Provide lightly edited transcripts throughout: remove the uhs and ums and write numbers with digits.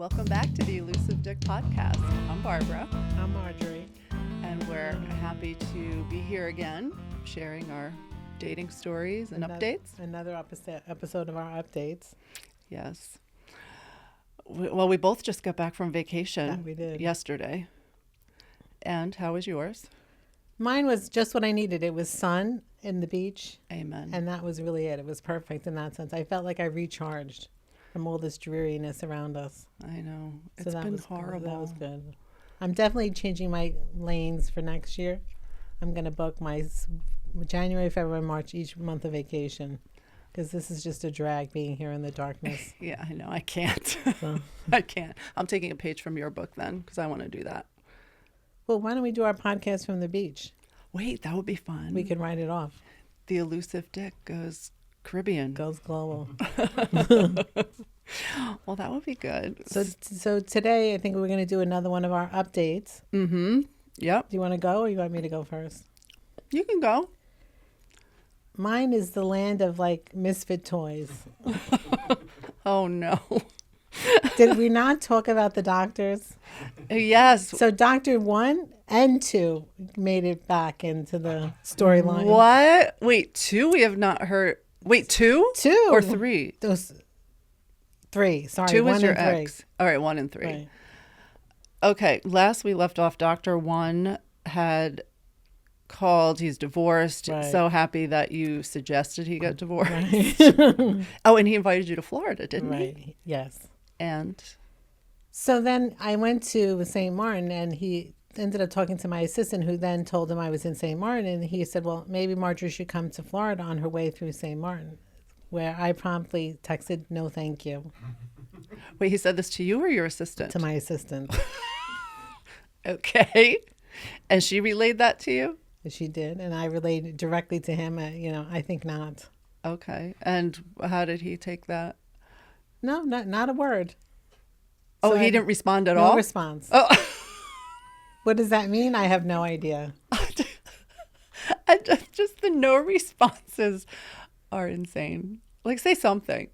Welcome back to the Elusive Dick podcast. I'm Barbara. I'm Marjorie. And we're happy to be here again, sharing our dating stories and updates. Another episode of our updates. Yes. Well, we both just got back from vacation. Yeah, we did. Yesterday. And how was yours? Mine was just what I needed. It was sun and the beach. Amen. And that was really it. It was perfect in that sense. I felt like I recharged from all this dreariness around us. I know. It's been horrible. That was good. I'm definitely changing my lanes for next year. I'm going to book my January, February, March, each month of vacation. Because this is just a drag being here in the darkness. Yeah, I know. I can't. I can't. I'm taking a page from your book then because I want to do that. Well, why don't we do our podcast from the beach? Wait, that would be fun. We can write it off. The Elusive Dick goes Caribbean. Goes global. Well, that would be good. So today I think we're going to do another one of our updates. Mm-hmm. Yep. Do you want to go or you want me to go first? You can go. Mine is the land of like misfit toys. Oh, no. Did we not talk about the doctors? Yes. So Doctor 1 and 2 made it back into the storyline. What? Wait, 2? We have not heard. Wait, 2? 2 or 3? Those 3. Sorry, 2 was 1 your and 3. ex. All right, 1 and 3. Right. Okay, last we left off, Doctor 1 had called. He's divorced. Right. So happy that you suggested he get divorced. Right. Oh, and he invited you to Florida, didn't he? Right. Yes. And so then I went to St. Martin and he ended up talking to my assistant who then told him I was in St. Martin. And he said, well, maybe Marjorie should come to Florida on her way through St. Martin, where I promptly texted, no, thank you. Wait, he said this to you or your assistant? To my assistant. Okay. And she relayed that to you? She did. And I relayed it directly to him. I think not. Okay. And how did he take that? No, not a word. Oh, So he I- didn't respond at no all? response. Oh. What does that mean? I have no idea. Just the no responses are insane. Like, say something.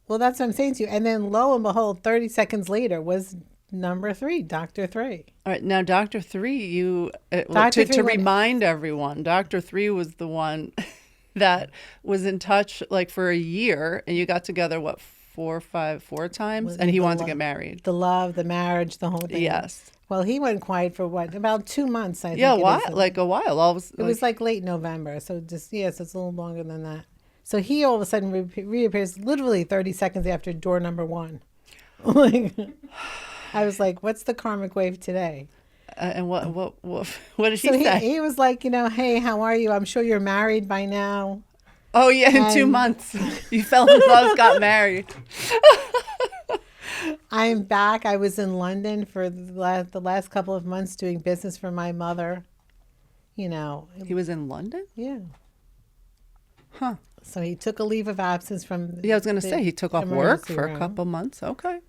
Well, that's what I'm saying to you. And then lo and behold, 30 seconds later was number 3, Dr. 3. All right. Now, Dr. 3, Dr. 3 to went- remind everyone, Dr. 3 was the one that was in touch like for a year, and you got together, what, 4 times? And he wanted to get married. The love, the marriage, the whole thing. Yes. Well, he went quiet for what? About 2 months, I think. Yeah, it why? is. Like a while. It was like late November. So just, yes, it's a little longer than that. So he all of a sudden reappears literally 30 seconds after door number 1. Like, I was like, what's the karmic wave today? And what did he So say? he was like, hey, how are you? I'm sure you're married by now. Oh, yeah, in 2 months. You fell in love, got married. I'm back. I was in London for the last couple of months doing business for my mother. He was in London? Yeah. Huh. So he took a leave of absence from Yeah, I was going to say he took off work emergency for a room. couple months. Okay.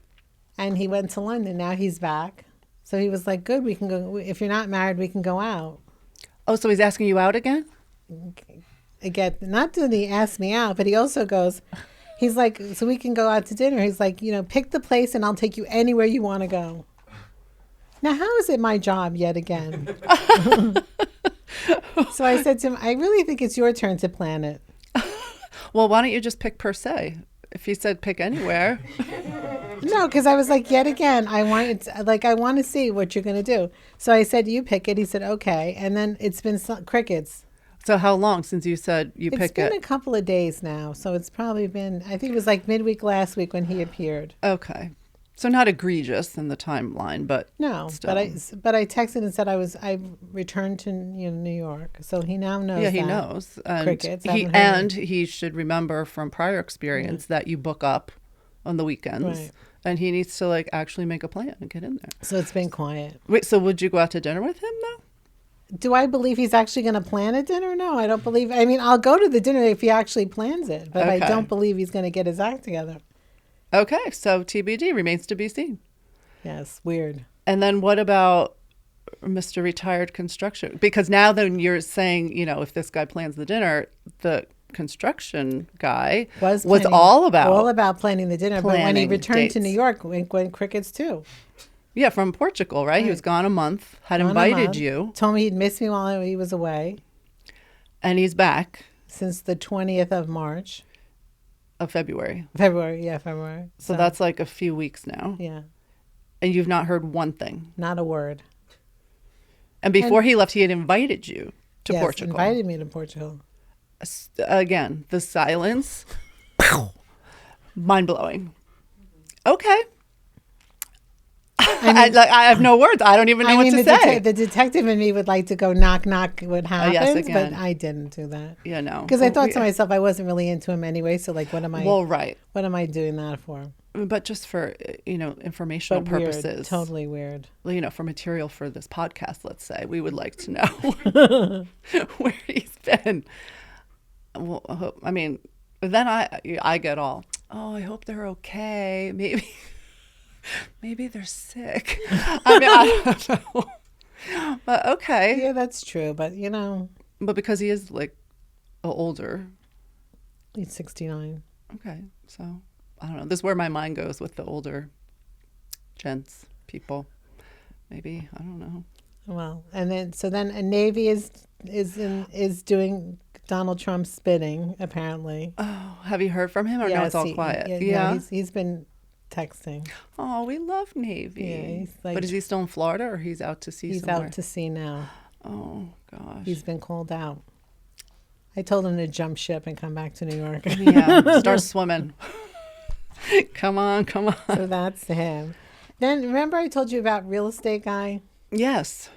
And he went to London. Now he's back. So he was like, good, we can go. If you're not married, we can go out. Oh, so he's asking you out again? Again, not did he ask me out, but he also goes, he's like, so we can go out to dinner. He's like, pick the place and I'll take you anywhere you want to go. Now, how is it my job yet again? So I said to him, I really think it's your turn to plan it. Well, why don't you just pick per se? If he said pick anywhere. No, because I was like, yet again, I want to see what you're going to do. So I said, you pick it. He said, okay. And then it's been crickets. So how long since you said you pick it? It's been a couple of days now. So it's probably been, I think it was like midweek last week when he appeared. Okay. So not egregious in the timeline, but No, still. but I texted and said I returned to New York. So he now knows. Yeah, he that. knows. And Crickets. he should remember from prior experience that you book up on the weekends. Right. And he needs to actually make a plan and get in there. So it's been quiet. Wait, so would you go out to dinner with him though? Do I believe he's actually going to plan a dinner? No, I don't believe. I mean, I'll go to the dinner if he actually plans it, but Okay. I don't believe he's going to get his act together. Okay, so TBD, remains to be seen. Yes, weird. And then what about Mr. Retired Construction? Because now then you're saying, if this guy plans the dinner, the construction guy Was was planning- all about planning the dinner. But when he planning returned to dates. New York, went crickets too. Yeah, from Portugal, right? He was gone a month, had On a invited month, you, told me he'd miss me while he was away and he's back since the 20th of March. of February. February. So that's like a few weeks now. Yeah, And you've not heard one thing. not a word. And before he left, he had invited you to Yes, Portugal. invited me to Portugal. Again, the silence, mind blowing. Okay. I have no words. I don't even know what to say. The detective in me would like to go knock, what happens, yes, but again. I didn't do that. Yeah, no. Because I thought to myself, I wasn't really into him anyway. So like, what am I? Well, right. What am I doing that for? But just for, informational But purposes. weird, totally weird. For material for this podcast, let's say, we would like to know where he's been. Well, I mean, then I get all, I hope they're okay. Maybe they're sick. I mean, I don't know. But okay. Yeah, that's true. But But because he is like older. he's 69. Okay. So I don't know. This is where my mind goes with the older people. Maybe. I don't know. Well, and then Navy is doing Donald Trump's bidding, apparently. Oh, have you heard from him or no? It's all quiet. Yeah. He's been texting. Oh, we love Navy. Yeah, he's like, but is he still in Florida or he's out to sea he's somewhere? out to sea now. Oh, gosh. He's been called out. I told him to jump ship and come back to New York. Yeah, start swimming. Come on. So that's him. Then remember I told you about real estate guy? Yes.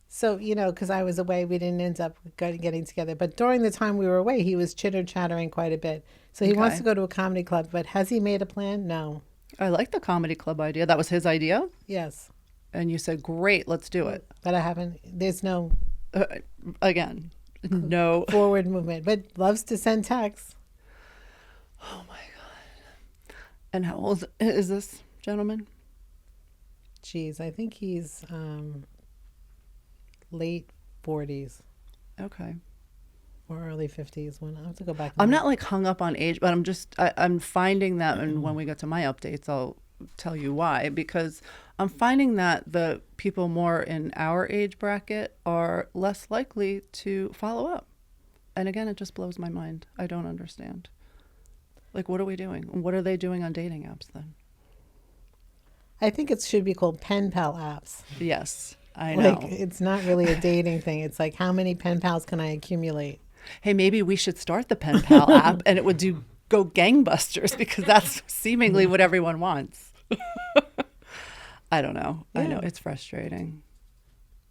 So, because I was away, we didn't end up getting together. But during the time we were away, he was chattering quite a bit. So he wants to go to a comedy club, but has he made a plan? No. I like the comedy club idea. That was his idea? Yes. And you said, great, let's do it. But I haven't, there's no Again, no forward movement, but loves to send texts. Oh my God. And how old is this gentleman? Geez, I think he's late 40s. Okay. Or early 50s. When I have to go back. I'm not like hung up on age, but I'm finding that, and when we get to my updates, I'll tell you why, because I'm finding that the people more in our age bracket are less likely to follow up. And again, it just blows my mind. I don't understand. Like, what are we doing? What are they doing on dating apps then? I think it should be called pen pal apps. Yes, I know. Like, it's not really a dating thing. It's like, how many pen pals can I accumulate? Hey, maybe we should start the pen pal app and it would go gangbusters, because that's seemingly what everyone wants. I don't know. Yeah. I know it's frustrating.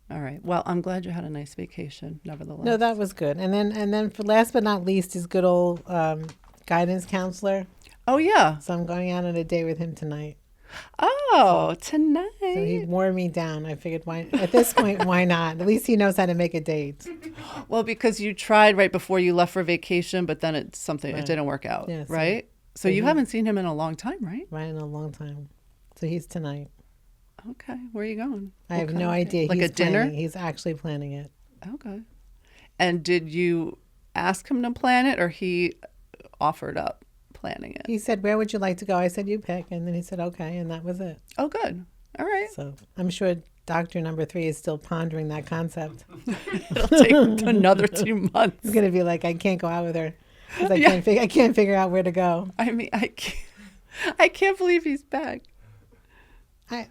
All right. Well, I'm glad you had a nice vacation, nevertheless. No, that was good. And then for last but not least is good old guidance counselor. Oh yeah. So I'm going out on a date with him tonight. Oh, tonight. So he wore me down. I figured, at this point, why not? At least he knows how to make a date. Well, because you tried right before you left for vacation, but then it didn't work out, yeah, right? So you haven't seen him in a long time, right? Right, in a long time. So he's tonight. Okay. Where are you going? I have no idea. Like he's a dinner? Planning. He's actually planning it. Okay. And did you ask him to plan it, or he offered up planning it? He said, "Where would you like to go?" I said, "You pick." And then he said, "Okay." And that was it. Oh, good. All right. So I'm sure Doctor Number 3 is still pondering that concept. It'll take another 2 months. He's going to be like, I can't go out with her because I can't figure out where to go. I mean, I can't believe he's back.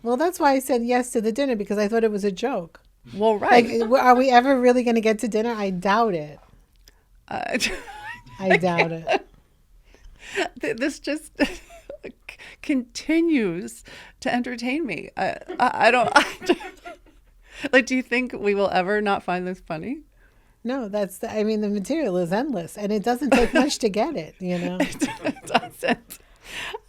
Well, that's why I said yes to the dinner, because I thought it was a joke. Well, right. Like, are we ever really going to get to dinner? I doubt it. I doubt it. This just continues to entertain me. I don't like, do you think we will ever not find this funny? No, the material is endless, and it doesn't take much to get it, It doesn't.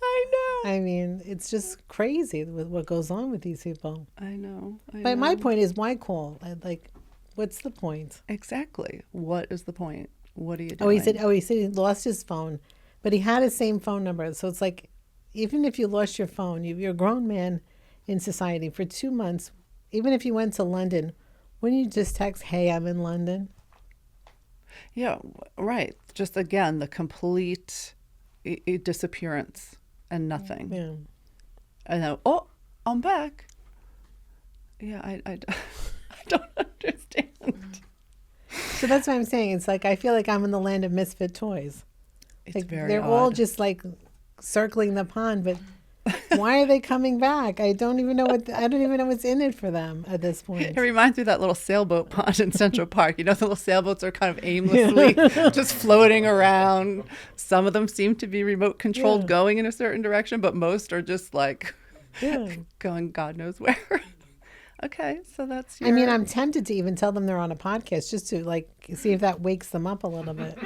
I know. I mean, it's just crazy with what goes on with these people. I know. But my point is, why call? Like, what's the point? Exactly. What is the point? What are you doing? Oh, he said he lost his phone, but he had his same phone number. So it's like, even if you lost your phone, you're a grown man in society for 2 months. Even if you went to London, wouldn't you just text, "Hey, I'm in London"? Yeah, right. Just again, the complete disappearance and nothing. Yeah. And then, oh, I'm back. Yeah, I don't understand. So that's what I'm saying. It's like I feel like I'm in the land of misfit toys. It's Like very they're odd. all just like circling the pond, but why are they coming back? I don't even know what's in it for them at this point. It reminds me of that little sailboat pond in Central Park. You know, the little sailboats are kind of aimlessly just floating around. Some of them seem to be remote controlled, Yeah. going in a certain direction, but most are just like Yeah. going God knows where. Okay, so that's I mean, I'm tempted to even tell them they're on a podcast just to like see if that wakes them up a little bit.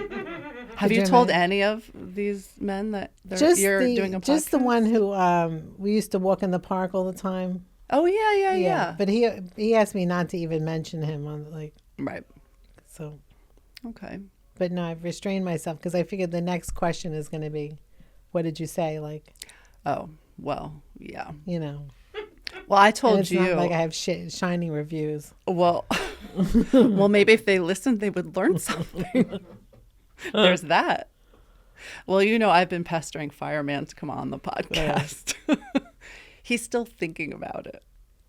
Have you told any of these men that you're doing a podcast? Just the one who we used to walk in the park all the time. Oh yeah. But he asked me not to even mention him on like Right. so. Okay. But no, I've restrained myself because I figured the next question is going to be, "What did you say?" Like, oh well, yeah. you know. Well, I And told it's you. not like I have shining reviews. Well, well, maybe if they listened, they would learn something. There's that. Well, you know, I've been pestering Fireman to come on the podcast. He's still thinking about it.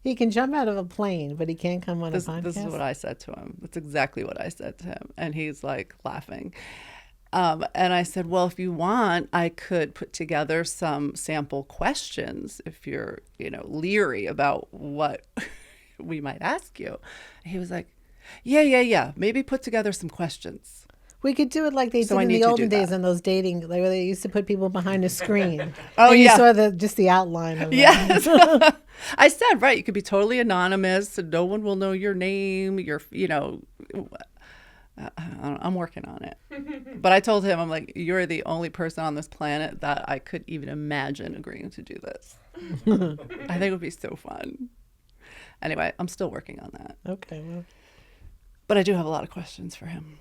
He can jump out of a plane, but he can't come on a podcast. This is what I said to him. That's exactly what I said to him. And he's like laughing. And I said, well, if you want, I could put together some sample questions if you're, leery about what we might ask you. And he was like, yeah. Maybe put together some questions. We could do it like they did in the olden days on those dating, like where they used to put people behind a screen. Oh, and you yeah. saw just the outline of it. Yes. I said, right, you could be totally anonymous and no one will know your name. I'm working on it. But I told him, I'm like, you're the only person on this planet that I could even imagine agreeing to do this. I think it would be so fun. Anyway, I'm still working on that. Okay. Well, But I do have a lot of questions for him.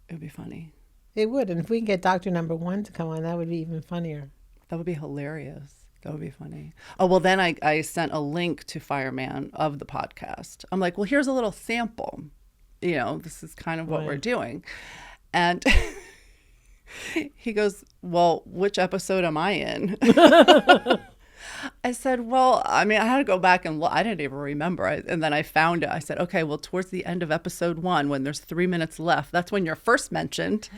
It would be funny. it would. And if we can get Dr. Number One to come on, that would be even funnier. That would be hilarious. That would be funny. Oh, well, then I sent a link to Fireman of the podcast. I'm like, well, here's a little sample. This is kind of what we're doing. And he goes, well, which episode am I in? I said, well, I mean, I had to go back and look. I didn't even remember. And then I found it. I said, okay, well, towards the end of episode 1, when there's 3 minutes left, that's when you're first mentioned.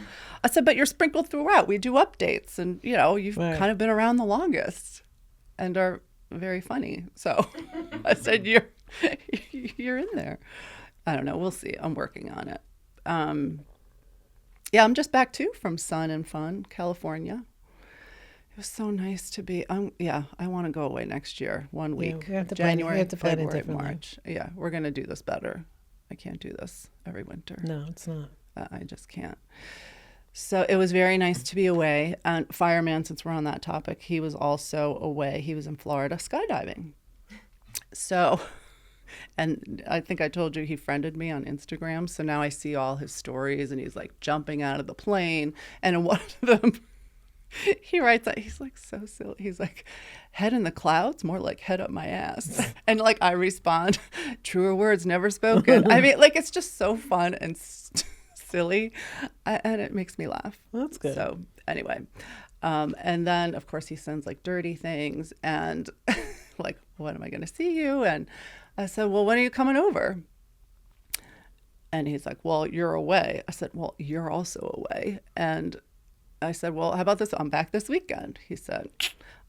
I said, but you're sprinkled throughout. We do updates. And, you've kind of been around the longest and are very funny. So I said, you're in there. I don't know. We'll see. I'm working on it. Yeah, I'm just back too from Sun and Fun, California. It was so nice to be. I want to go away next year. 1 week. We have to January, plan it February, differently. March. Yeah, we're going to do this better. I can't do this every winter. No, it's not. I just can't. So it was very nice to be away. And Fireman, since we're on that topic, he was also away. He was in Florida skydiving. So, and I think I told you he friended me on Instagram. So now I see all his stories and he's like jumping out of the plane. And in one of them, he writes that he's like so silly. He's like, head in the clouds, more like head up my ass. And like I respond, truer words never spoken. I mean, like it's just so fun and silly, and it makes me laugh. Well, that's good. So anyway, and then of course he sends like dirty things and like, when am I going to see you? And I said, well, when are you coming over? And he's like, well, you're away. I said, well, you're also away. And I said, well, how about this? I'm back this weekend. He said,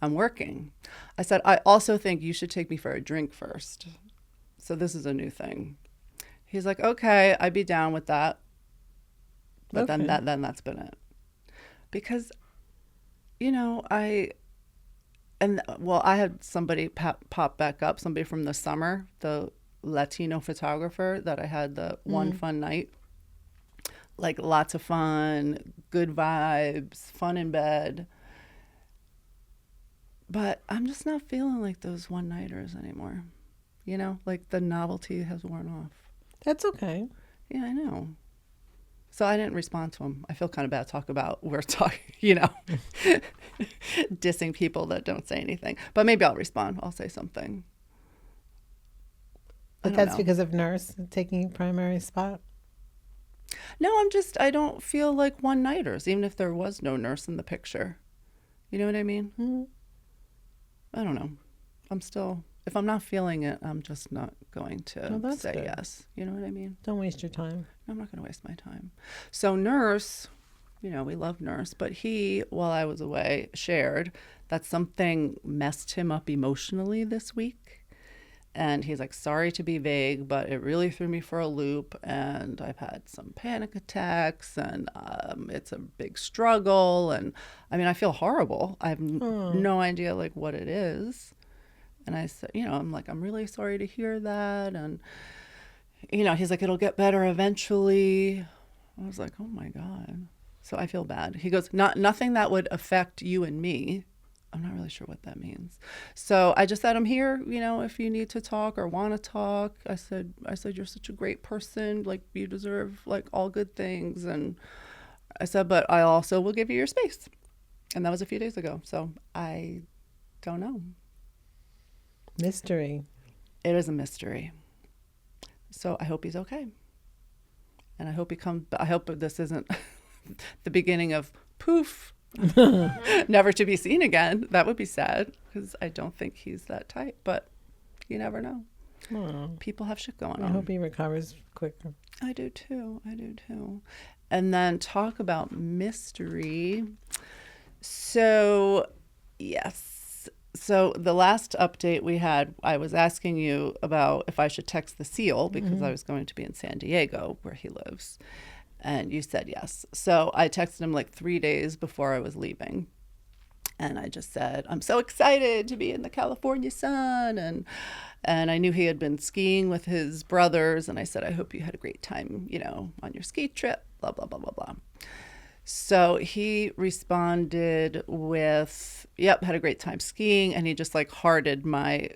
I'm working. I said, I also think you should take me for a drink first. So this is a new thing. He's like, okay, I'd be down with that. But Okay. then that's been it. Because, I had somebody pop back up, somebody from the summer, the Latino photographer that I had the one fun night. Like lots of fun, good vibes, fun in bed. But I'm just not feeling like those one-nighters anymore. Like the novelty has worn off. That's okay. Yeah, I know. So I didn't respond to him. I feel kind of bad we're talking, dissing people that don't say anything. But maybe I'll respond. I'll say something. But that's because of nurse taking primary spot. No, I don't feel like one-nighters, even if there was no nurse in the picture. You know what I mean? Mm-hmm. I don't know. If I'm not feeling it, I'm just not going Well, to that's say good. yes. You know what I mean? Don't waste your time. I'm not going to waste my time. So nurse, we love nurse, but he, while I was away, shared that something messed him up emotionally this week. And he's like, sorry to be vague, but it really threw me for a loop. And I've had some panic attacks, and it's a big struggle. And I mean, I feel horrible. I have no idea like what it is. And I said, I'm like, I'm really sorry to hear that. And, he's like, it'll get better eventually. I was like, oh my God. So I feel bad. He goes, nothing that would affect you and me. I'm not really sure what that means. So I just said, I'm here, if you need to talk or want to talk. I said, you're such a great person. Like, you deserve like all good things. And I said, but I also will give you your space. And that was a few days ago. So I don't know. Mystery. It is a mystery. So I hope he's okay. And I hope this isn't the beginning of poof, never to be seen again. That would be sad because I don't think he's that type, but you never know. Oh, People have shit going on. I hope he recovers quicker. I do too. And then talk about mystery. So, yes. So the last update we had, I was asking you about if I should text the seal because I was going to be in San Diego where he lives. And you said yes. So I texted him like 3 days before I was leaving. And I just said, I'm so excited to be in the California sun. And I knew he had been skiing with his brothers. And I said, I hope you had a great time, on your ski trip, blah, blah, blah, blah, blah. So he responded with, yep, had a great time skiing. And he just like hearted my,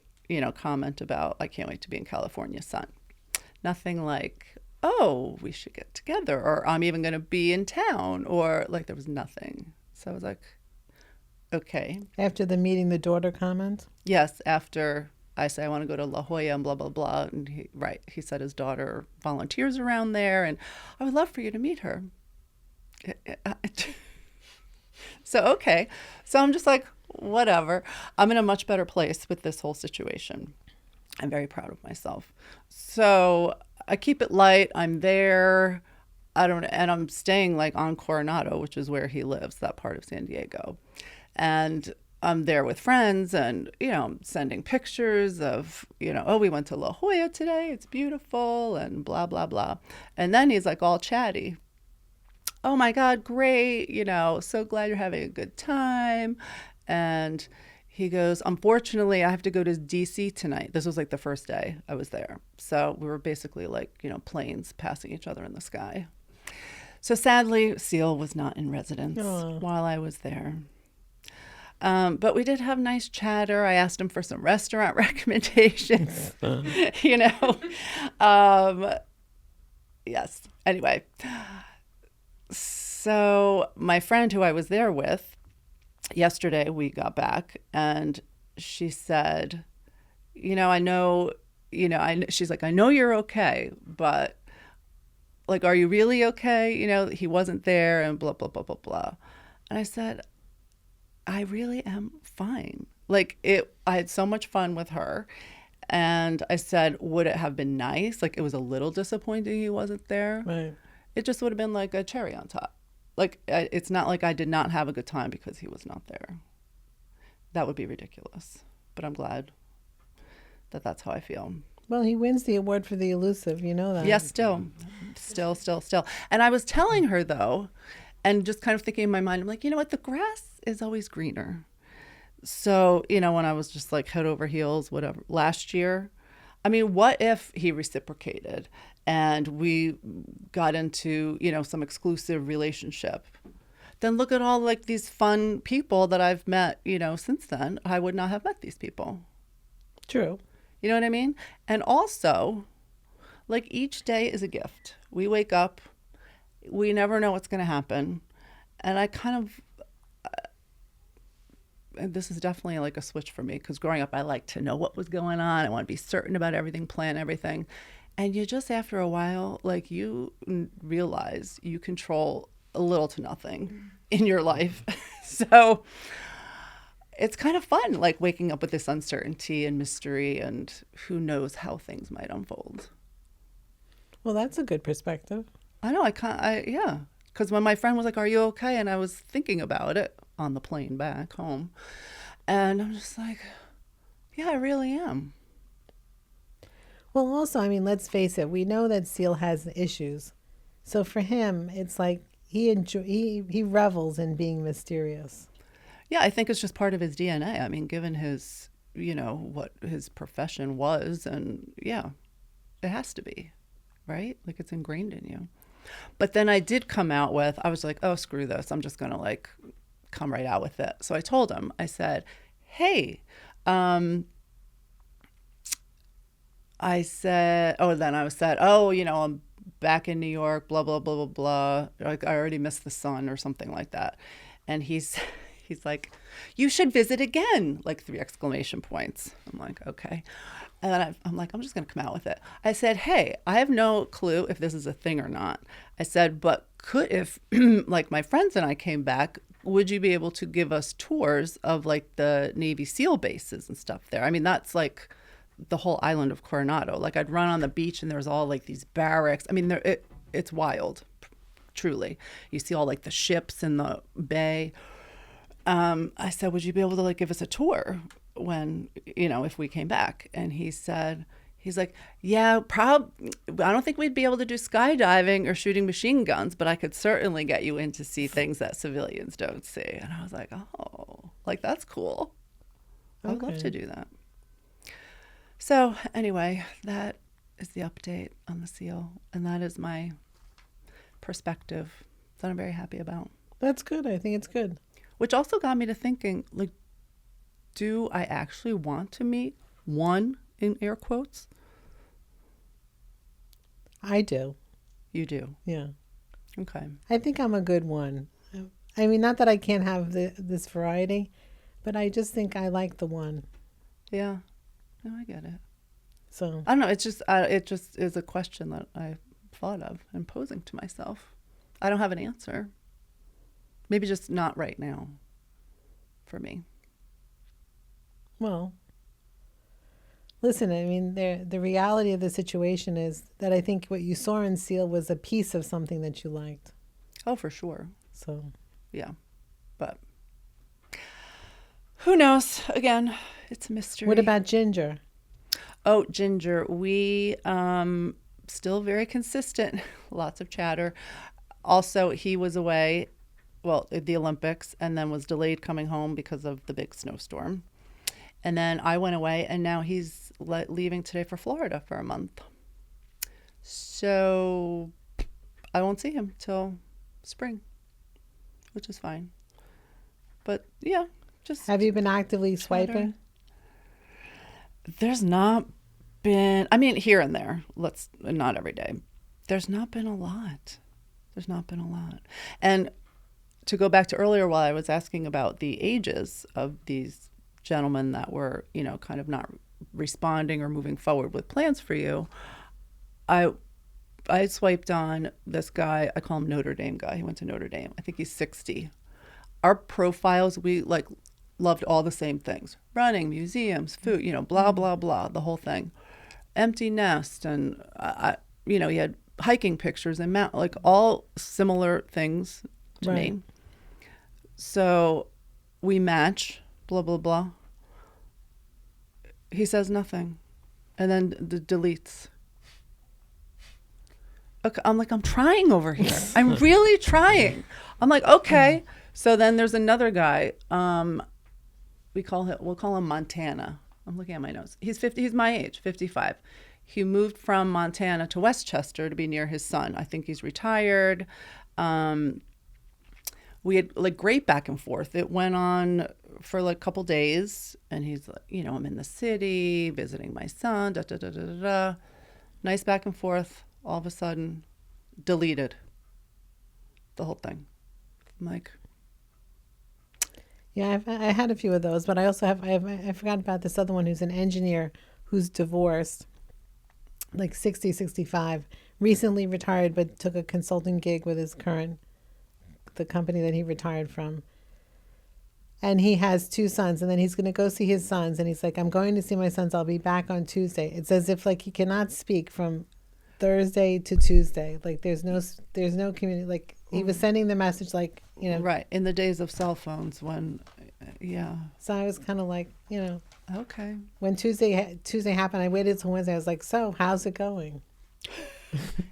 comment about, I can't wait to be in California sun. Nothing like, oh, we should get together, or I'm even going to be in town, or like there was nothing. So I was like, okay. After the meeting the daughter comment? Yes, after I say I want to go to La Jolla and blah, blah, blah. And he said his daughter volunteers around there, and I would love for you to meet her. So, okay. So I'm just like, whatever. I'm in a much better place with this whole situation. I'm very proud of myself. So I keep it light. I'm there. And I'm staying like on Coronado, which is where he lives, that part of San Diego. And I'm there with friends and, I'm sending pictures of, oh, we went to La Jolla today. It's beautiful and blah, blah, blah. And then he's like all chatty. Oh my God, great. So glad you're having a good time. And he goes, unfortunately, I have to go to DC tonight. This was like the first day I was there. So we were basically like, planes passing each other in the sky. So sadly, Seal was not in residence while I was there. But we did have nice chatter. I asked him for some restaurant recommendations, Yes. Anyway. So my friend who I was there with, yesterday we got back and she said, I know, she's like, I know you're okay, but like, are you really okay? He wasn't there and blah, blah, blah, blah, blah. And I said, I really am fine. Like I had so much fun with her. And I said, would it have been nice? Like, it was a little disappointing he wasn't there. Right. It just would have been like a cherry on top. Like, it's not like I did not have a good time because he was not there. That would be ridiculous. But I'm glad that that's how I feel. Well, he wins the award for the Elusive. You know that. Yes, still. And I was telling her, though, and just kind of thinking in my mind, I'm like, you know what? The grass is always greener. So, when I was just like head over heels, whatever, last year, I mean, what if he reciprocated and we got into, some exclusive relationship? Then look at all like these fun people that I've met, since then. I would not have met these people. True. You know what I mean? And also, like, each day is a gift. We wake up, we never know what's going to happen. And I kind of, and this is definitely like a switch for me because growing up, I liked to know what was going on. I want to be certain about everything, plan everything. And you just, after a while, like you realize you control a little to nothing in your life. So it's kind of fun, like waking up with this uncertainty and mystery, and who knows how things might unfold. Well, that's a good perspective. I know, yeah. Because when my friend was like, "Are you okay?" And I was thinking about it on the plane back home. And I'm just like, yeah, I really am. Well, also, I mean, let's face it. We know that Seal has issues. So for him, it's like he revels in being mysterious. Yeah, I think it's just part of his DNA. I mean, given his, what his profession was, and yeah, it has to be, right? Like it's ingrained in you. But then I did come out with, I was like, oh, screw this. I'm just going to like come right out with it. So I told him, I said, hey, then I said, oh, I'm back in New York, blah, blah, blah, blah, blah. Like I already missed the sun or something like that. And he's like, you should visit again, like 3 exclamation points. I'm like, okay. And then I'm like, I'm just going to come out with it. I said, hey, I have no clue if this is a thing or not. I said, but if like my friends and I came back, would you be able to give us tours of like the Navy SEAL bases and stuff there? I mean, that's like the whole island of Coronado. Like I'd run on the beach and there's all like these barracks. I mean, it's wild, truly. You see all like the ships in the bay. I said, would you be able to like give us a tour when, if we came back? And he's like, yeah, I don't think we'd be able to do skydiving or shooting machine guns, but I could certainly get you in to see things that civilians don't see. And I was like, oh, like that's cool. I would love to do that. So anyway, that is the update on the SEAL. And that is my perspective that I'm very happy about. That's good. I think it's good. Which also got me to thinking, like, do I actually want to meet one, in air quotes? I do. You do? Yeah. Okay. I think I'm a good one. I mean, not that I can't have this variety, but I just think I like the one. Yeah. No, I get it. So I don't know. It just is a question that I thought of and posing to myself. I don't have an answer. Maybe just not right now for me. Well, listen, I mean, the reality of the situation is that I think what you saw in Seal was a piece of something that you liked. Oh, for sure. So, yeah. But who knows? Again, it's a mystery. What about Ginger? Oh, Ginger. We still very consistent. Lots of chatter. Also, he was away, at the Olympics, and then was delayed coming home because of the big snowstorm. And then I went away, and now he's leaving today for Florida for a month. So I won't see him till spring, which is fine. But yeah, just... Have you been actively swiping? There's not been, I mean, here and there, not every day. There's not been a lot. And to go back to earlier, while I was asking about the ages of these gentlemen that were, kind of not responding or moving forward with plans for you, I swiped on this guy. I call him Notre Dame guy. He went to Notre Dame. I think he's 60. Our profiles, we loved all the same things: running, museums, food, blah, blah, blah, the whole thing. Empty nest. And, he had hiking pictures and all similar things to me. So we match, blah, blah, blah. He says nothing. And then deletes. Okay, I'm like, I'm trying over here. I'm really trying. I'm like, okay. So then there's another guy. We'll call him Montana. I'm looking at my notes. He's 50. He's my age, 55. He moved from Montana to Westchester to be near his son. I think he's retired. We had great back and forth. It went on for a couple days, and he's like, I'm in the city visiting my son. Da da da da da da. Nice back and forth. All of a sudden, deleted the whole thing. I'm like, yeah, I had a few of those, but I also I forgot about this other one who's an engineer who's divorced. like 60, 65, recently retired, but took a consulting gig with the company that he retired from. And he has 2 sons, and then he's going to go see his sons. And he's like, I'm going to see my sons. I'll be back on Tuesday. It's as if like he cannot speak from Thursday to Tuesday. Like there's no community. Like he was sending the message like, Right. In the days of cell phones when, yeah. So I was kind of like, Okay. when Tuesday happened, I waited till Wednesday. I was like, so how's it going?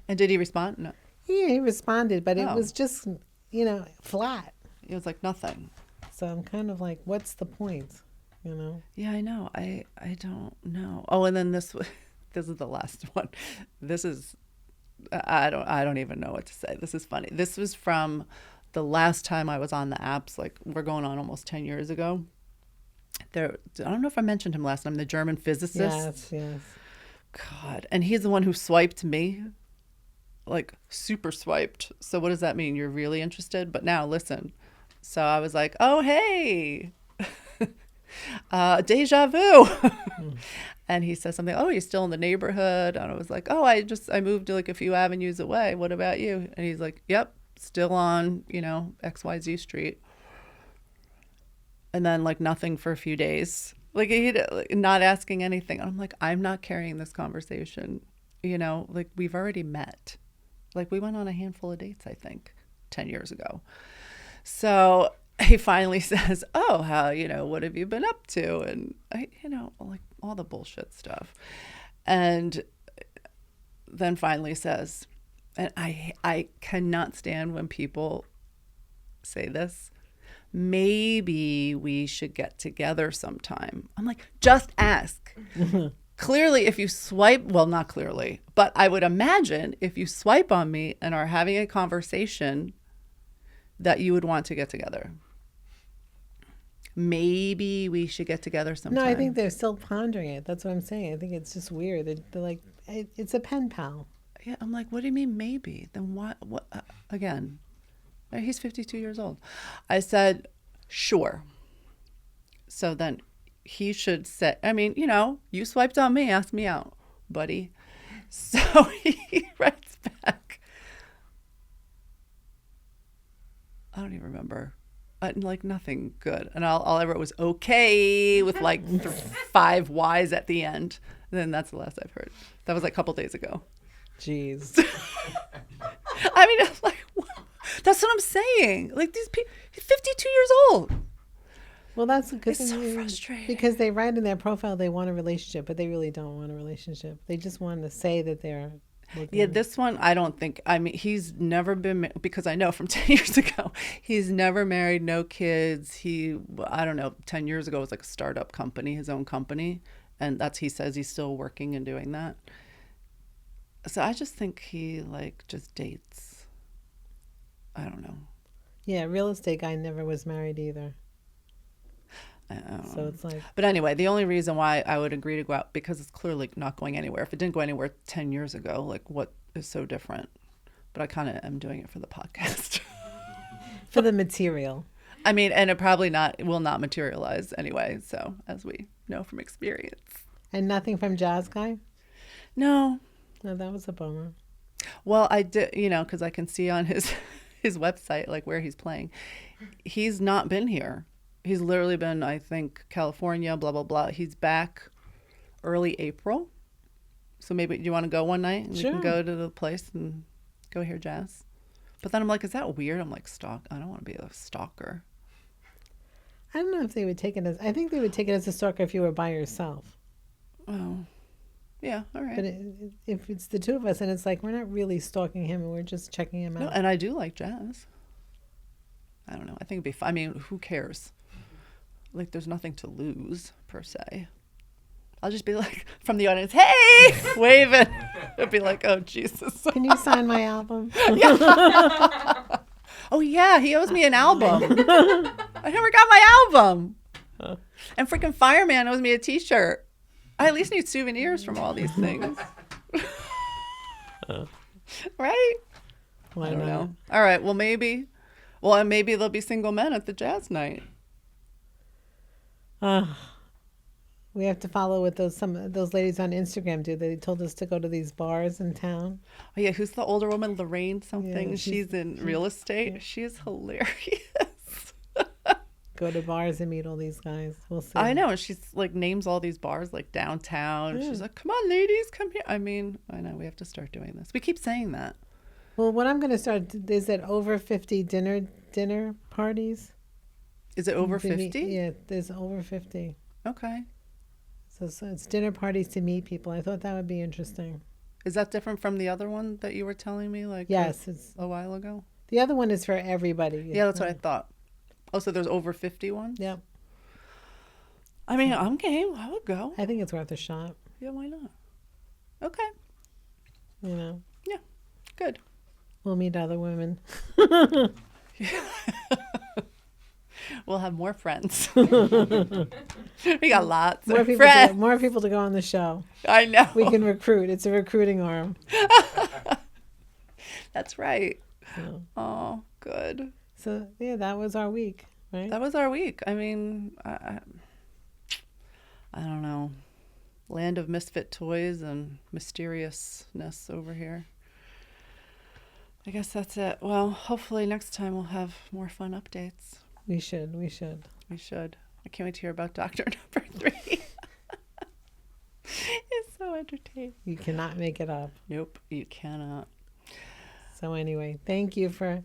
And did he respond? No. Yeah, he responded, but it was just, flat. It was like nothing. So I'm kind of like, what's the point? Yeah, I know. I don't know. Oh, and then this is the last one. This is I don't even know what to say. This is funny. This was from the last time I was on the apps. Like we're going on almost 10 years ago. I don't know if I mentioned him last time. The German physicist. Yes. God, and he's the one who swiped me, like super swiped. So what does that mean? You're really interested? But now listen. So I was like, oh hey, deja vu. And he says something. Oh, you're still in the neighborhood? And I was like, oh, I moved like a few avenues away. What about you? And he's like, yep, still on XYZ street. And then like nothing for a few days. Like he not asking anything. I'm like, I'm not carrying this conversation. Like we've already met. Like we went on a handful of dates, I think, 10 years ago. So he finally says, oh, how, what have you been up to? And I, like all the bullshit stuff. And then finally says, and I cannot stand when people say this, maybe we should get together sometime. I'm like, just ask. Clearly, if you swipe, well, not clearly, but I would imagine if you swipe on me and are having a conversation that you would want to get together. Maybe we should get together sometime. No, I think they're still pondering it. That's what I'm saying. I think it's just weird. They're like, it's a pen pal. Yeah, I'm like, what do you mean maybe? Then what again? He's 52 years old. I said, sure. So then he should say, I mean, you swiped on me, ask me out, buddy. So he writes back. I don't even remember. Like nothing good. And all I wrote was okay with like 5 Y's at the end. And then that's the last I've heard. That was like a couple days ago. Jeez. I mean, I'm like, what? That's what I'm saying. Like these people, he's 52 years old. Well, that's a good thing. It's so frustrating. Because they write in their profile they want a relationship, but they really don't want a relationship. They just want to say that they're looking. Yeah, this one, I don't think, I mean, he's never been, because I know from 10 years ago, he's never married, no kids. I don't know, 10 years ago it was like a startup company, his own company. And he says he's still working and doing that. So I just think he just dates. I don't know. Yeah, real estate guy never was married either. So it's like. But anyway, the only reason why I would agree to go out, because it's clearly not going anywhere. If it didn't go anywhere 10 years ago, like what is so different? But I kind of am doing it for the podcast. For the material. I mean, and it probably will not materialize anyway. So as we know from experience. And nothing from Jazz Guy? No. No, that was a bummer. Well, I did, because I can see on his website, like where he's playing. He's not been here. He's literally been, I think, California, blah, blah, blah. He's back early April. So maybe you want to go one night and Sure. We can go to the place and go hear jazz. But then I'm like, is that weird? I'm like, I don't want to be a stalker. I don't know if they would take it as, I think they would take it as a stalker if you were by yourself. Oh, yeah, all right. But if it's the two of us and it's like, we're not really stalking him and we're just checking him out. No, and I do like jazz. I don't know. I think it'd be fun. I mean, who cares? Like, there's nothing to lose, per se. I'll just be like, from the audience, hey, waving. It'd be like, oh, Jesus. Can you sign my album? Oh, yeah, he owes me an album. I never got my album. And freaking Fireman owes me a T-shirt. I at least need souvenirs from all these things. Right? Why I don't not? know. All right, well, maybe. Well, and maybe there'll be single men at the jazz night. We have to follow what some of those ladies on Instagram do. They told us to go to these bars in town. Oh yeah, who's the older woman? Lorraine something. Yeah, she's in real estate. yeah. She is hilarious. Go to bars and meet all these guys. We'll see. I know. And she's like names all these bars like downtown. She's like, come on, ladies, come here. I mean, I know we have to start doing this. We keep saying that. Well, what I'm going to start is that over 50 dinner parties. Is it over 50? Yeah, there's over 50. Okay. So it's dinner parties to meet people. I thought that would be interesting. Is that different from the other one that you were telling me like yes, it's a while ago? The other one is for everybody. Yeah, that's what I thought. Oh, so there's over 50 ones? Yep. I mean, I'm game. I would go. I think it's worth a shot. Yeah, why not? Okay. You know. Yeah. Good. We'll meet other women. We'll have more friends. We got lots of people friends. More people to go on the show. I know. We can recruit. It's a recruiting arm. That's right. So. Oh, good. So, yeah, that was our week, right? That was our week. I mean, I don't know. Land of misfit toys and mysteriousness over here. I guess that's it. Well, hopefully next time we'll have more fun updates. We should. We should. I can't wait to hear about Doctor Number 3. It's so entertaining. You cannot make it up. Nope, you cannot. So anyway, thank you for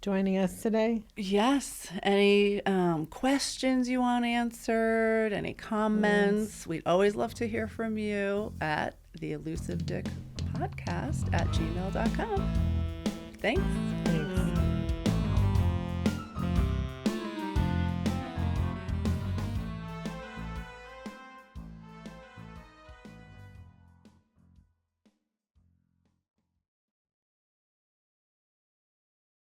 joining us today. Yes. Any questions you want answered? Any comments? Yes. We'd always love to hear from you at the Elusive Dick Podcast at gmail.com. Thanks.